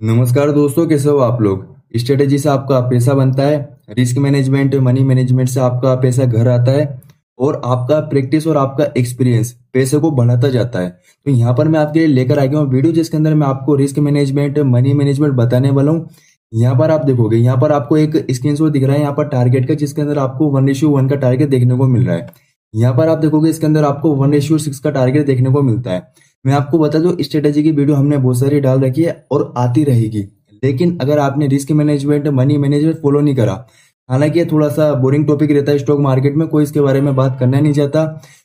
नमस्कार दोस्तों, कैसे हो आप लोग। स्ट्रेटेजी से आपका पैसा बनता है, रिस्क मैनेजमेंट मनी मैनेजमेंट से आपका पैसा घर आता है और आपका प्रैक्टिस और आपका एक्सपीरियंस पैसे को बढ़ाता जाता है। तो यहाँ पर मैं आपके लिए लेकर आ गया हूँ वीडियो, जिसके अंदर मैं आपको रिस्क मैनेजमेंट मनी मैनेजमेंट बताने वाला हूँ। यहाँ पर आप देखोगे, यहाँ पर आपको एक स्क्रीनशॉट दिख रहा है यहाँ पर टारगेट का, जिसके अंदर आपको 1:1 का टारगेट देखने को मिल रहा है। यहाँ पर आप देखोगे इसके अंदर आपको 1:6 का टारगेट देखने को मिलता है। मैं आपको बता दूं, स्ट्रेटेजी की वीडियो हमने बहुत सारी डाल रखी है और आती रहेगी। लेकिन अगर आपने risk management money management follow नहीं करा, हालांकि ये थोड़ा सा बोरिंग टॉपिक रहता है स्टॉक मार्केट में, कोई इसके बारे में बात करना नहीं चाहता,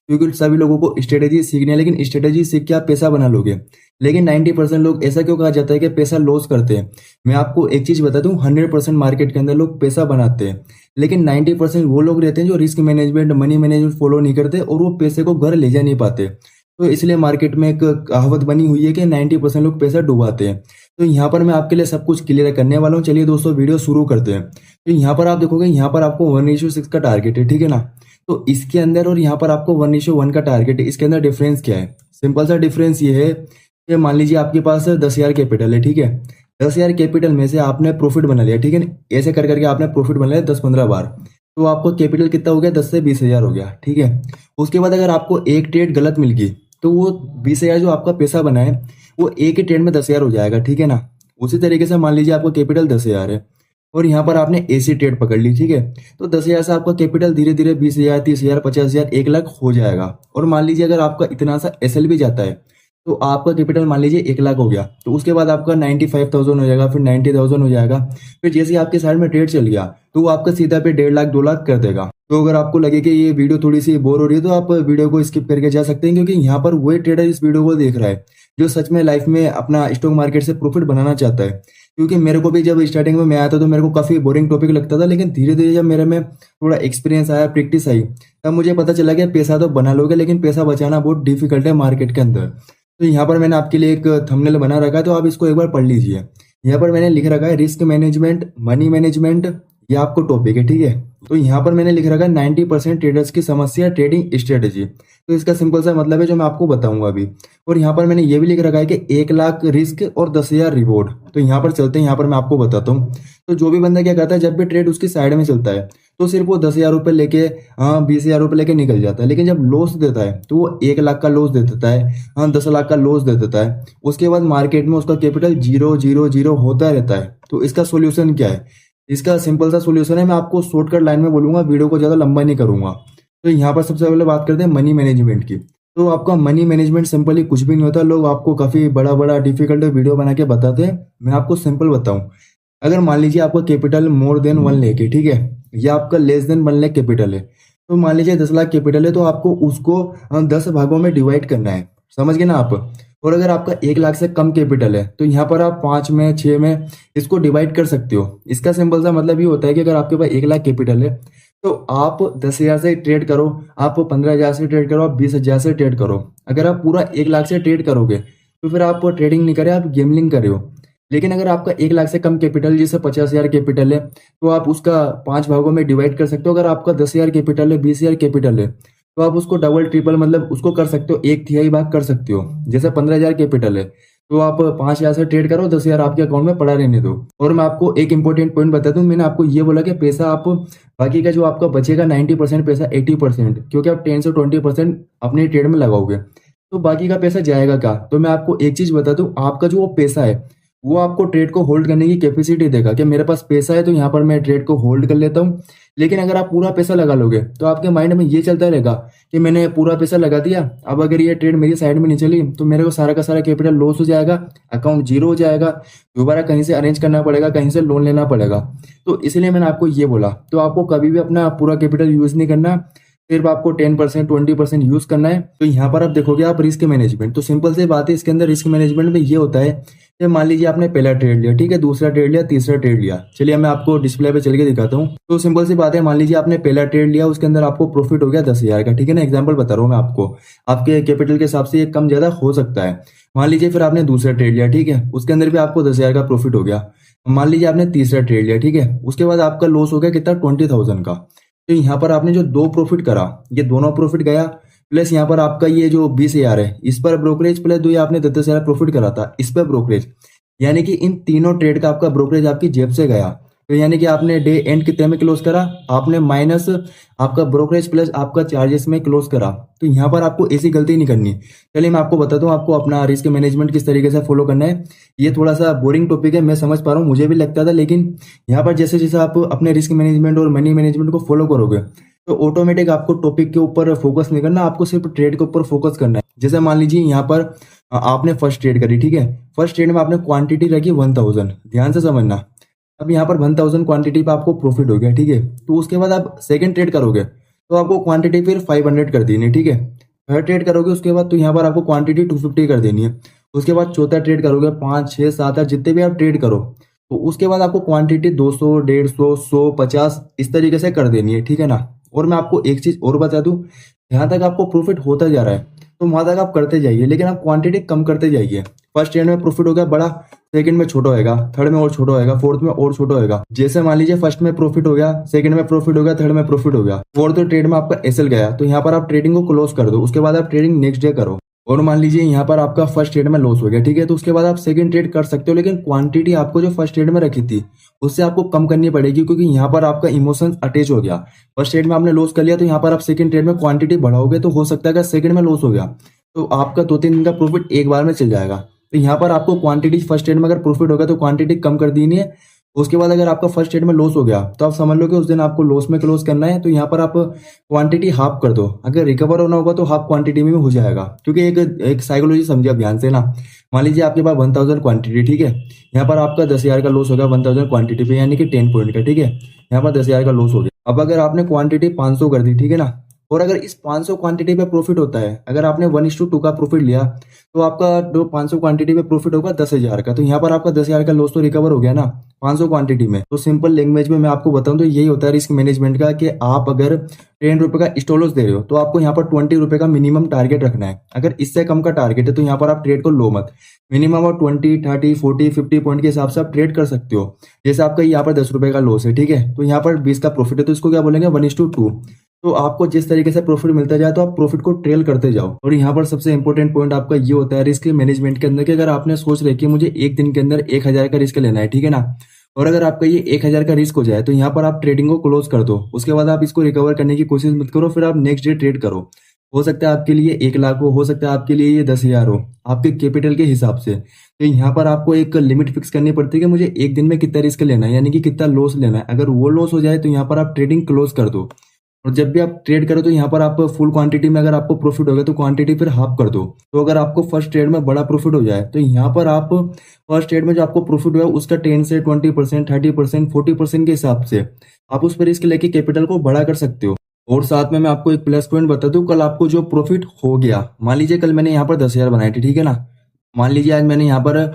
क्योंकि सभी लोगों को स्ट्रेटेजी सीखनी है। लेकिन स्ट्रेटेजी सीख के आप पैसा बना लोगे। लेकिन 90% लोग, ऐसा क्यों कहा जाता है कि पैसा लॉस करते हैं। मैं आपको एक चीज बता दूं, 100% मार्केट के अंदर लोग पैसा बनाते हैं, लेकिन 90% वो लोग रहते हैं जो risk management money management follow नहीं करते और वो पैसे को घर ले जा नहीं पाते। तो इसलिए मार्केट में एक कहावत बनी हुई है कि 90% लोग पैसा डुबाते हैं। तो यहाँ पर मैं आपके लिए सब कुछ क्लियर करने वाला हूँ। चलिए दोस्तों, वीडियो शुरू करते हैं। तो यहाँ पर आप देखोगे, यहाँ पर आपको 1:6 का टारगेट है, ठीक है ना। तो इसके अंदर और यहाँ पर आपको 1:1 का टारगेट है, इसके अंदर डिफरेंस क्या है। सिंपल सा डिफरेंस ये है कि मान लीजिए आपके पास 10,000 कैपिटल है, ठीक है। 10,000 कैपिटल में से आपने प्रॉफिट बना लिया, ठीक है। ऐसे कर करके आपने प्रॉफिट बना लिया 10-15 बार, तो आपको कैपिटल कितना हो गया, 10 से 20,000 हो गया, ठीक है। उसके बाद अगर आपको एक ट्रेड गलत मिल गई, तो वो 20,000 जो आपका पैसा बना है वो एक ही ट्रेड में 10,000 हो जाएगा, ठीक है ना। उसी तरीके से मान लीजिए आपका कैपिटल 10,000 है और यहाँ पर आपने एसी ट्रेड पकड़ ली, ठीक है। तो 10,000 से आपका कैपिटल धीरे धीरे 20,000 30,000 50,000 1 लाख हो जाएगा। और मान लीजिए अगर आपका इतना सा एसएल भी जाता है, तो आपका कैपिटल मान लीजिए 1 लाख हो गया, तो उसके बाद आपका 95,000 हो जाएगा, फिर 90,000 हो जाएगा। फिर जैसे ही आपके साइड में ट्रेड चल गया, तो वो आपका सीधा पे 1.5 लाख 2 लाख कर देगा। तो अगर आपको लगे कि ये वीडियो थोड़ी सी बोर हो रही है, तो आप वीडियो को स्किप करके जा सकते हैं, क्योंकि यहाँ पर वही ट्रेडर इस वीडियो को देख रहा है जो सच में लाइफ में अपना स्टॉक मार्केट से प्रॉफिट बनाना चाहता है। क्योंकि मेरे को भी जब स्टार्टिंग में मैं आया था, तो मेरे को काफी बोरिंग टॉपिक लगता था, लेकिन धीरे धीरे जब मेरे में थोड़ा एक्सपीरियंस आया, प्रैक्टिस आई, तब मुझे पता चला कि पैसा तो बना लोगे, लेकिन पैसा बचाना बहुत डिफिकल्ट है मार्केट के अंदर। तो यहाँ पर मैंने आपके लिए एक थंबनेल बना रखा है, तो आप इसको एक बार पढ़ लीजिए। यहाँ पर मैंने लिख रखा है रिस्क मैनेजमेंट मनी मैनेजमेंट, ये आपको टॉपिक है, ठीक है। तो यहाँ पर मैंने लिख रखा है 90% ट्रेडर्स की समस्या ट्रेडिंग स्ट्रेटेजी। तो इसका सिंपल सा मतलब है जो मैं आपको बताऊंगा अभी। और यहाँ पर मैंने ये भी लिख रखा है कि 1 लाख रिस्क और 10,000 रिवॉर्ड। तो यहाँ पर चलते हैं, यहाँ पर मैं आपको बताता हूँ। तो जो भी बंदा क्या करता है, जब भी ट्रेड उसकी साइड में चलता है, तो सिर्फ वो 10,000 रुपये लेके, हाँ 20,000 रुपये लेके निकल जाता है। लेकिन जब लॉस देता है, तो वो 1 लाख का लॉस दे देता है, हाँ 10 लाख का लॉस दे देता है। उसके बाद मार्केट में उसका कैपिटल 0 0 0 होता रहता है। तो इसका सोल्यूशन क्या है, इसका सिंपल सा सोल्यूशन है, मैं आपको शॉर्टकट लाइन में बोलूंगा, वीडियो को ज्यादा लंबा नहीं करूंगा। तो यहाँ पर सबसे पहले बात करते हैं मनी मैनेजमेंट की। तो आपका मनी मैनेजमेंट सिंपली कुछ भी नहीं होता। लोग आपको काफी बड़ा बड़ा डिफिकल्ट वीडियो बना के बताते हैं, मैं आपको सिंपल बताऊं। अगर मान लीजिए आपका कैपिटल मोर देन 1 लाख है, ठीक है, या आपका लेस देन 1 लाख कैपिटल है, तो मान लीजिए 10 लाख कैपिटल है, तो आपको उसको 10 भागों में डिवाइड करना है, समझ गए ना आप। और अगर आपका 1 लाख से कम कैपिटल है, तो यहाँ पर आप 5 में 6 में इसको डिवाइड कर सकते हो। इसका सिंपल सा मतलब ये होता है कि अगर आपके पास 1 लाख कैपिटल है, तो आप 10,000 से ट्रेड करो, आप 15,000 से ट्रेड करो, आप 20,000 से ट्रेड करो। अगर आप पूरा 1 लाख से ट्रेड करोगे, तो फिर आप ट्रेडिंग नहीं करे, आप गेमलिंग कर रहे हो। लेकिन अगर आपका 1 लाख से कम कैपिटल, जैसे 50,000 कैपिटल है, तो आप उसका 5 भागों में डिवाइड कर सकते हो। अगर आपका 10,000 कैपिटल है, 20,000 कैपिटल है, तो आप उसको डबल ट्रिपल मतलब उसको कर सकते हो, 1/3 भाग कर सकते हो। जैसे 15,000 कैपिटल है, तो आप 5,000 से ट्रेड करो, 10,000 आपके अकाउंट में पड़ा रहने दो। और मैं आपको एक इंपॉर्टेंट पॉइंट बता दूं, मैंने आपको ये बोला कि पैसा आप बाकी का जो आपका बचेगा 90% पैसा 80%, क्योंकि आप 10 से 20% अपनी ट्रेड में लगाओगे, तो बाकी का पैसा जाएगा क्या। तो मैं आपको एक चीज बता दूं, आपका जो वो पैसा है, वो आपको ट्रेड को होल्ड करने की कैपेसिटी देगा कि मेरे पास पैसा है, तो यहाँ पर मैं ट्रेड को होल्ड कर लेता हूँ। लेकिन अगर आप पूरा पैसा लगा लोगे, तो आपके माइंड में ये चलता रहेगा कि मैंने पूरा पैसा लगा दिया, अब अगर ये ट्रेड मेरी साइड में नहीं चली, तो मेरे को सारा का सारा कैपिटल लॉस हो जाएगा, अकाउंट जीरो हो जाएगा, दोबारा कहीं से अरेंज करना पड़ेगा, कहीं से लोन लेना पड़ेगा। तो इसलिए मैंने आपको ये बोला। तो आपको कभी भी अपना पूरा कैपिटल यूज नहीं करना, सिर्फ आपको 10% 20% यूज करना है। तो यहाँ पर आप देखोगे आप रिस्क मैनेजमेंट, तो सिंपल सी बात है, इसके अंदर रिस्क मैनेजमेंट में ये होता है कि मान लीजिए आपने पहला ट्रेड लिया, ठीक है, दूसरा ट्रेड लिया, तीसरा ट्रेड लिया। चलिए मैं आपको डिस्प्ले पे चल के दिखाता हूँ। तो सिंपल सी बात है, मान लीजिए आपने पहला ट्रेड लिया, उसके अंदर आपको प्रॉफिट हो गया 10,000 का, ठीक है ना। एग्जाम्पल बता रहा हूँ मैं आपको, आपके कैपिटल के हिसाब से ये कम ज्यादा हो सकता है। मान लीजिए फिर आपने दूसरा ट्रेड लिया, ठीक है, उसके अंदर भी आपको 10,000 का प्रॉफिट हो गया। मान लीजिए आपने तीसरा ट्रेड लिया, ठीक है, उसके बाद आपका लॉस हो गया कितना, 20,000 का। तो यहाँ पर आपने जो 2 प्रॉफिट करा, ये दोनों प्रॉफिट गया, प्लस यहाँ पर आपका ये जो 20,000 है, इस पर ब्रोकरेज, प्लस जो ये आपने 10,000 प्रॉफिट करा था, इस पर ब्रोकरेज, यानी कि इन तीनों ट्रेड का आपका ब्रोकरेज आपकी जेब से गया। तो यानी कि आपने डे एंड कितने में क्लोज करा, आपने माइनस आपका ब्रोकरेज प्लस आपका चार्जेस में क्लोज करा। तो यहाँ पर आपको ऐसी गलती नहीं करनी। चलिए मैं आपको बताता हूँ आपको अपना रिस्क मैनेजमेंट किस तरीके से फॉलो करना है। ये थोड़ा सा बोरिंग टॉपिक है, मैं समझ पा रहा हूँ, मुझे भी लगता था, लेकिन यहाँ पर जैसे जैसे आप अपने रिस्क मैनेजमेंट और मनी मैनेजमेंट को फॉलो करोगे तो ऑटोमेटिक आपको टॉपिक के ऊपर फोकस नहीं करना, आपको सिर्फ ट्रेड के ऊपर फोकस करना है। जैसे मान लीजिए यहाँ पर आपने फर्स्ट ट्रेड करी, ठीक है, फर्स्ट ट्रेड में आपने क्वांटिटी रखी 1000, ध्यान से समझना। अब यहाँ पर 1000 क्वांटिटी पे आपको प्रॉफिट हो गया, ठीक है, तो उसके बाद आप सेकंड ट्रेड करोगे तो आपको क्वांटिटी फिर 500 कर देनी है, ठीक है। थर्ड ट्रेड करोगे उसके बाद तो यहाँ पर आपको क्वांटिटी 250 कर देनी है। उसके बाद चौथा ट्रेड करोगे 5, 6, 7, 8 जितने भी आप ट्रेड करो तो उसके बाद आपको क्वांटिटी 200, 150, 100, 50 इस तरीके से कर देनी है, ठीक है ना। और मैं आपको एक चीज और बता दूं, जहां तक आपको प्रॉफिट होता जा रहा है तो वहां तक आप करते जाइए, लेकिन आप क्वांटिटी कम करते जाइए। फर्स्ट ट्रेड में प्रॉफिट हो गया बड़ा, सेकंड में छोटा होएगा, थर्ड में और छोटा होएगा, फोर्थ में और छोटा होएगा। जैसे मान लीजिए फर्स्ट में प्रॉफिट हो गया, सेकंड में प्रॉफिट हो गया, थर्ड में प्रॉफिट हो गया, फोर्थ ट्रेड में आपका एसएल गया, तो यहाँ पर आप ट्रेडिंग को क्लोज कर दो। उसके बाद आप ट्रेडिंग नेक्स्ट डे करो। और मान लीजिए यहाँ पर आपका फर्स्ट ट्रेड में लॉस हो गया, ठीक है, तो उसके बाद आप सेकंड ट्रेड कर सकते हो, लेकिन क्वांटिटी आपको जो फर्स्ट ट्रेड में रखी थी उससे आपको कम करनी पड़ेगी, क्योंकि यहाँ पर आपका इमोशन अटैच हो गया। फर्स्ट ट्रेड में आपने लॉस कर लिया तो यहाँ पर आप सेकंड ट्रेड में क्वांटिटी बढ़ाओगे तो हो सकता है कि सेकंड में लॉस हो गया तो आपका 2-3 दिन का प्रॉफिट एक बार में चल जाएगा। तो यहाँ पर आपको क्वांटिटी फर्स्ट ट्रेड में अगर प्रॉफिट होगा तो क्वांटिटी कम कर देनी है। उसके बाद अगर आपका फर्स्ट ट्रेड में लॉस हो गया तो आप समझ लो कि उस दिन आपको लॉस में क्लोज करना है, तो यहाँ पर आप क्वांटिटी हाफ कर दो। अगर रिकवर होना होगा तो हाफ क्वांटिटी में हो जाएगा, क्योंकि एक साइकोलॉजी समझिए आप ध्यान से ना। मान लीजिए आपके पास 1000 क्वांटिटी, ठीक है, यहाँ पर आपका 10,000 का लॉस होगा 1000 क्वांटिटी पे, यानी कि 10 पॉइंट का, ठीक है, यहाँ पर 10,000 का लॉस हो गया। अब अगर आपने क्वांटिटी 500 कर दी, ठीक है ना, और अगर इस 500 क्वांटिटी पे प्रॉफिट होता है, अगर आपने 1:2 का प्रॉफिट लिया तो आपका जो 500 क्वांटिटी पे प्रॉफिट होगा 10,000 का, तो यहाँ पर आपका 10,000 का लॉस तो रिकवर हो गया ना 500 क्वांटिटी में। तो सिंपल लैंग्वेज में मैं आपको बताऊं तो यही होता है रिस्क मैनेजमेंट का, कि आप अगर 10 रुपए का स्टॉप लॉस दे रहे हो तो आपको यहाँ पर 20 रुपए का मिनिमम टारगेट रखना है। अगर इससे कम का टारगेट है तो यहाँ पर आप ट्रेड को लो मत। मिनिमम और 20, 30, 40, 50 पॉइंट के हिसाब से आप ट्रेड कर सकते हो। जैसे आपका यहाँ पर 10 रुपए का लॉस है, ठीक है, तो यहाँ पर 20 का प्रॉफिट है, तो इसको क्या बोलेंगे 1:2। तो आपको जिस तरीके से प्रॉफिट मिलता जाए तो आप प्रॉफिट को ट्रेल करते जाओ। और यहाँ पर सबसे इंपॉर्टेंट पॉइंट आपका ये होता है रिस्क मैनेजमेंट के अंदर, कि अगर आपने सोच रखी है मुझे एक दिन के अंदर 1000 का रिस्क लेना है, ठीक है ना, और अगर आपका ये 1000 का रिस्क हो जाए तो यहाँ पर आप ट्रेडिंग को क्लोज कर दो। उसके बाद आप इसको रिकवर करने की कोशिश मत करो, फिर आप नेक्स्ट डे ट्रेड करो। हो सकता है आपके लिए 1 लाख हो सकता है आपके लिए ये 10,000 हो, आपके कैपिटल के हिसाब से। तो यहाँ पर आपको एक लिमिट फिक्स करनी पड़ती है कि मुझे एक दिन में कितना रिस्क लेना है, यानी कि कितना लॉस लेना है। अगर वो लॉस हो जाए तो यहाँ पर आप ट्रेडिंग क्लोज कर दो। और जब भी आप ट्रेड करो तो यहाँ पर आप फुल क्वांटिटी में अगर आपको प्रॉफिट हो गया तो क्वांटिटी फिर हाफ कर दो। तो अगर आपको फर्स्ट ट्रेड में बड़ा प्रॉफिट हो जाए तो यहाँ पर आप फर्स्ट ट्रेड में जो आपको प्रॉफिट हुआ है उसका 10 से 20%, 30%, 40% के हिसाब से आप उस पर रिस्क लेके कैपिटल को बड़ा कर सकते हो। और साथ में मैं आपको एक प्लस पॉइंट बता दूं, कल आपको जो प्रॉफिट हो गया, मान लीजिए कल मैंने यहाँ पर 10,000 बनाए थे, ठीक है ना, मान लीजिए आज मैंने यहाँ पर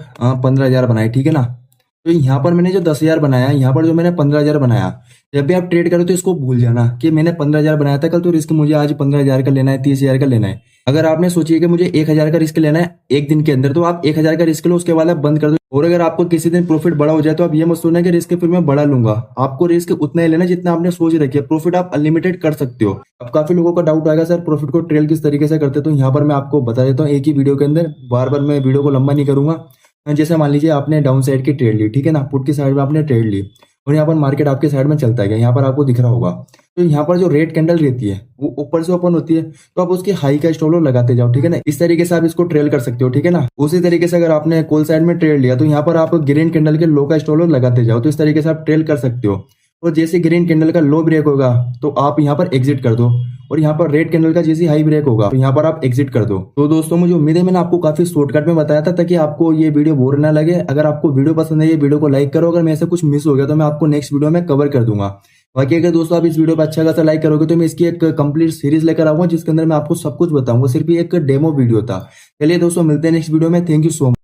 15,000 बनाए, ठीक है ना, तो यहाँ पर मैंने जो 10,000 बनाया, यहाँ पर जो मैंने 15,000 बनाया, जब भी आप ट्रेड करो तो इसको भूल जाना कि मैंने 15,000 बनाया था कल, तो रिस्क मुझे आज 15,000 का लेना है, 30,000 का लेना है। अगर आपने सोचिए कि मुझे 1,000 का रिस्क लेना है एक दिन के अंदर, तो आप 1,000 का रिस्क लो, उसके बाद आप बंद कर दो। और अगर आपको किसी दिन प्रॉफिट बड़ा हो जाए तो आप ये मत सोचना कि रिस्क फिर मैं बड़ा लूंगा। आपको रिस्क उतना ही लेना जितना आपने सोच रखी है, प्रॉफिट आप अनलिमिटेड कर सकते हो। अब काफी लोगों का डाउट आएगा सर प्रॉफिट को ट्रेल किस तरीके से करते, तो यहाँ पर मैं आपको बता देता हूँ एक ही वीडियो के अंदर, बार बार मैं वीडियो को लंबा नहीं करूंगा। जैसे मान लीजिए आपने डाउन साइड की ट्रेड ली, ठीक है ना, पुट की साइड में आपने ट्रेड ली और यहाँ पर मार्केट आपके साइड में चलता है, यहाँ पर आपको दिख रहा होगा, तो यहाँ पर जो रेड कैंडल रहती है वो ऊपर से ओपन होती है, तो आप उसकी हाई का स्टॉप लॉस लगाते जाओ, ठीक है ना। इस तरीके से आप इसको ट्रेल कर सकते हो, ठीक है ना। उसी तरीके से अगर आपने कॉल साइड में ट्रेड लिया तो यहाँ पर आप ग्रीन कैंडल के लो का स्टॉप लॉस लगाते जाओ, तो इस तरीके से आप ट्रेल कर सकते हो। और जैसे ग्रीन कैंडल का लो ब्रेक होगा तो आप यहाँ पर एग्जिट कर दो, और यहाँ पर रेड कैंडल का जैसे हाई ब्रेक होगा तो यहाँ पर आप एग्जिट कर दो। तो दोस्तों मुझे उम्मीद है मैंने आपको काफी शॉर्टकट में बताया था ताकि आपको ये वीडियो बोर ना लगे। अगर आपको वीडियो पसंद है ये वीडियो को लाइक करो, अगर मेरे से कुछ मिस हो गया तो मैं आपको नेक्स्ट वीडियो में कवर कर दूंगा। बाकी अगर दोस्तों आप इस वीडियो पर अच्छा खासा लाइक करोगे तो मैं इसकी एक कंप्लीट सीरीज लेकर आऊंगा जिसके अंदर मैं आपको सब कुछ बताऊंगा, सिर्फ एक डेमो वीडियो था। चलिए दोस्तों मिलते हैं नेक्स्ट वीडियो में, थैंक यू सो मच।